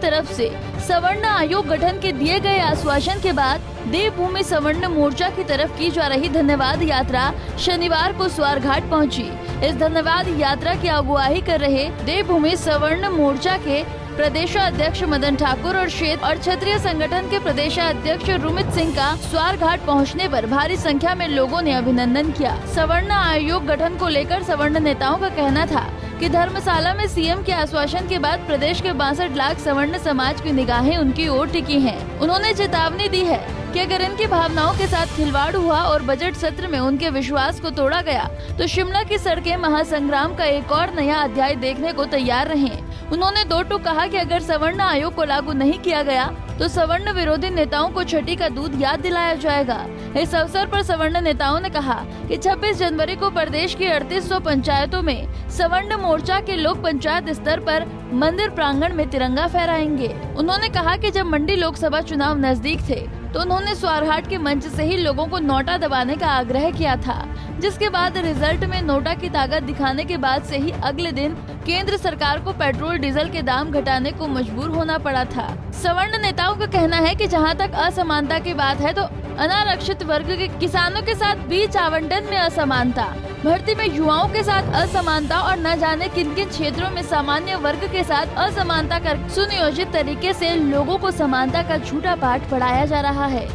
तरफ से सवर्ण आयोग गठन के दिए गए आश्वासन के बाद देवभूमि सवर्ण मोर्चा की तरफ की जा रही धन्यवाद यात्रा शनिवार को स्वारघाट पहुंची। इस धन्यवाद यात्रा की अगुवाई कर रहे देवभूमि सवर्ण मोर्चा के प्रदेशाध्यक्ष मदन ठाकुर और क्षेत्रीय संगठन के प्रदेशाध्यक्ष रुमित सिंह का स्वारघाट पहुंचने पर भारी संख्या में लोगों ने अभिनंदन किया। सवर्ण आयोग गठन को लेकर सवर्ण नेताओं का कहना था कि धर्मशाला में सीएम के आश्वासन के बाद प्रदेश के 62 लाख सवर्ण समाज की निगाहें उनकी ओर टिकी हैं। उन्होंने चेतावनी दी है कि अगर इनकी भावनाओं के साथ खिलवाड़ हुआ और बजट सत्र में उनके विश्वास को तोड़ा गया तो शिमला की सड़कें महासंग्राम का एक और नया अध्याय देखने को तैयार रहें। उन्होंने दो टूक कहा कि अगर सवर्ण आयोग को लागू नहीं किया गया तो सवर्ण विरोधी नेताओं को छठी का दूध याद दिलाया जाएगा। इस अवसर पर सवर्ण नेताओं ने कहा कि 26 जनवरी को प्रदेश की 3800 पंचायतों में सवर्ण मोर्चा के लोग पंचायत स्तर पर मंदिर प्रांगण में तिरंगा फहराएंगे। उन्होंने कहा कि जब मंडी लोकसभा चुनाव नजदीक थे तो उन्होंने स्वारघाट के मंच से ही लोगों को नोटा दबाने का आग्रह किया था, जिसके बाद रिजल्ट में नोटा की ताकत दिखाने के बाद से ही अगले दिन केंद्र सरकार को पेट्रोल डीजल के दाम घटाने को मजबूर होना पड़ा था। सवर्ण नेताओं का कहना है कि जहां तक असमानता की बात है तो अनारक्षित वर्ग के किसानों के साथ बीज आवंटन में असमानता, भर्ती में युवाओं के साथ असमानता और न जाने किन किन क्षेत्रों में सामान्य वर्ग के साथ असमानता कर सुनियोजित तरीके से लोगों को समानता का झूठा पाठ पढ़ाया जा रहा है।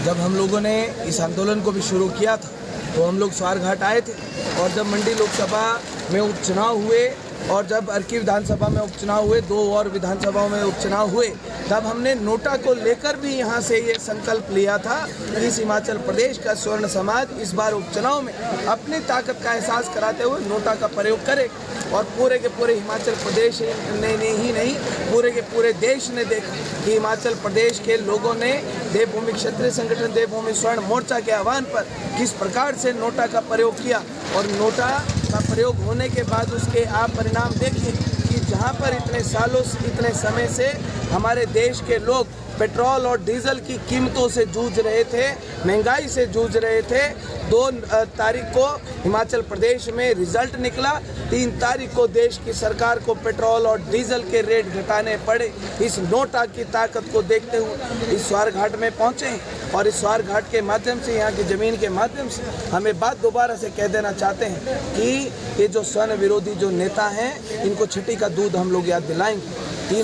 जब हम लोगों ने इस आंदोलन को भी शुरू किया था तो हम लोग स्वारघाट आए थे और जब मंडी लोकसभा में उपचुनाव हुए और जब अर्की विधानसभा में उपचुनाव हुए, 2 और विधानसभाओं में उपचुनाव हुए, तब हमने नोटा को लेकर भी यहाँ से ये संकल्प लिया था कि इस हिमाचल प्रदेश का स्वर्ण समाज इस बार उपचुनाव में अपनी ताकत का एहसास कराते हुए नोटा का प्रयोग करे। और पूरे के पूरे हिमाचल प्रदेश ने ही नहीं पूरे के पूरे देश ने देखा कि हिमाचल प्रदेश के लोगों ने देवभूमि क्षेत्रीय संगठन देवभूमि स्वर्ण मोर्चा के आह्वान पर किस प्रकार से नोटा का प्रयोग किया। और नोटा का प्रयोग होने के बाद उसके आप परिणाम देखिए कि जहां पर इतने सालों इतने समय से हमारे देश के लोग पेट्रोल और डीजल की कीमतों से जूझ रहे थे, महंगाई से जूझ रहे थे। 2 तारीख को हिमाचल प्रदेश में रिजल्ट निकला, 3 तारीख को देश की सरकार को पेट्रोल और डीजल के रेट घटाने पड़े। इस नोटा की ताकत को देखते हुए इस स्वारघाट में पहुंचे और इस स्वारघाट के माध्यम से, यहाँ की ज़मीन के माध्यम से हमें बात दोबारा से कह देना चाहते हैं कि ये जो स्वर्ण विरोधी जो नेता हैं इनको छठी का दूध हम लोग याद दिलाएंगे। 60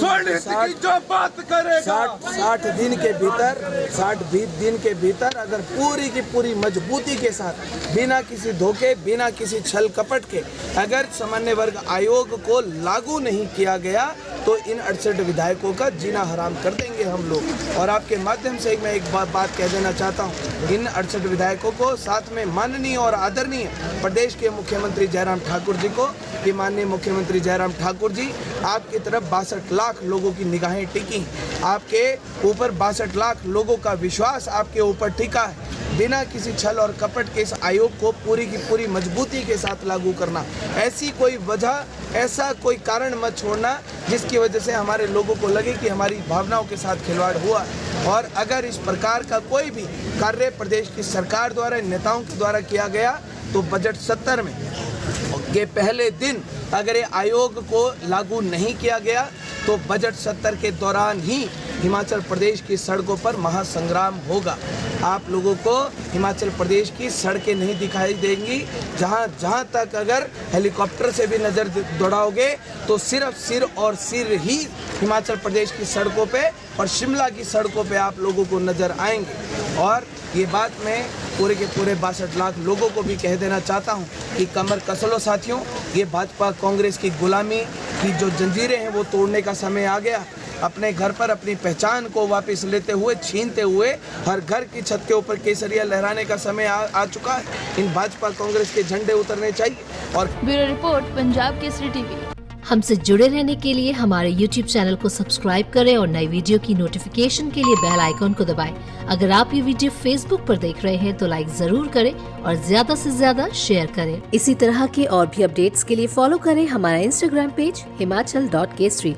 दिन के भीतर अगर पूरी की पूरी मजबूती के साथ बिना किसी धोखे बिना किसी छल कपट के अगर सामान्य वर्ग आयोग को लागू नहीं किया गया तो इन 68 विधायकों का जीना हराम कर देंगे हम लोग। और आपके माध्यम से मैं एक बात कह देना चाहता हूँ, इन 68 विधायकों को साथ में माननीय और आदरणीय प्रदेश के मुख्यमंत्री जयराम ठाकुर जी को कि माननीय मुख्यमंत्री जयराम ठाकुर जी आपकी तरफ 62 लाख लोगों की निगाहें टिकी, आपके ऊपर 62 लाख लोगों का विश्वास आपके ऊपर टिका है। बिना किसी छल और कपट के इस आयोग को पूरी की पूरी मजबूती के साथ लागू करना, ऐसी कोई वजह ऐसा कोई कारण मत छोड़ना जिसकी वजह से हमारे लोगों को लगे कि हमारी भावनाओं के साथ खिलवाड़ हुआ। और अगर इस प्रकार का कोई भी कार्य प्रदेश की सरकार द्वारा नेताओं के द्वारा किया गया तो बजट सत्र में के पहले दिन अगर ये आयोग को लागू नहीं किया गया तो बजट सत्र के दौरान ही हिमाचल प्रदेश की सड़कों पर महासंग्राम होगा। आप लोगों को हिमाचल प्रदेश की सड़कें नहीं दिखाई देंगी। जहां तक अगर हेलीकॉप्टर से भी नज़र दौड़ाओगे तो सिर्फ सिर और सिर ही हिमाचल प्रदेश की सड़कों पे और शिमला की सड़कों पे आप लोगों को नज़र आएंगे। और ये बात मैं पूरे के पूरे 62 लाख लोगों को भी कह देना चाहता हूँ कि कमर कस लो साथियों, ये भाजपा कांग्रेस की गुलामी की जो जंजीरें हैं वो तोड़ने का समय आ गया। अपने घर पर अपनी पहचान को वापस लेते हुए छीनते हुए हर घर की छत के ऊपर केसरिया लहराने का समय आ चुका है। इन भाजपा कांग्रेस के झंडे उतरने चाहिए। और bureau report, Punjab Kesari TV. हमसे जुड़े रहने के लिए हमारे YouTube चैनल को सब्सक्राइब करें और नई वीडियो की नोटिफिकेशन के लिए बेल आइकॉन को दबाएं। अगर आप ये वीडियो Facebook पर देख रहे हैं तो लाइक जरूर करें और ज्यादा से ज्यादा शेयर करें। इसी तरह के और भी अपडेट्स के लिए फॉलो करें हमारा Instagram पेज himachal.kesri।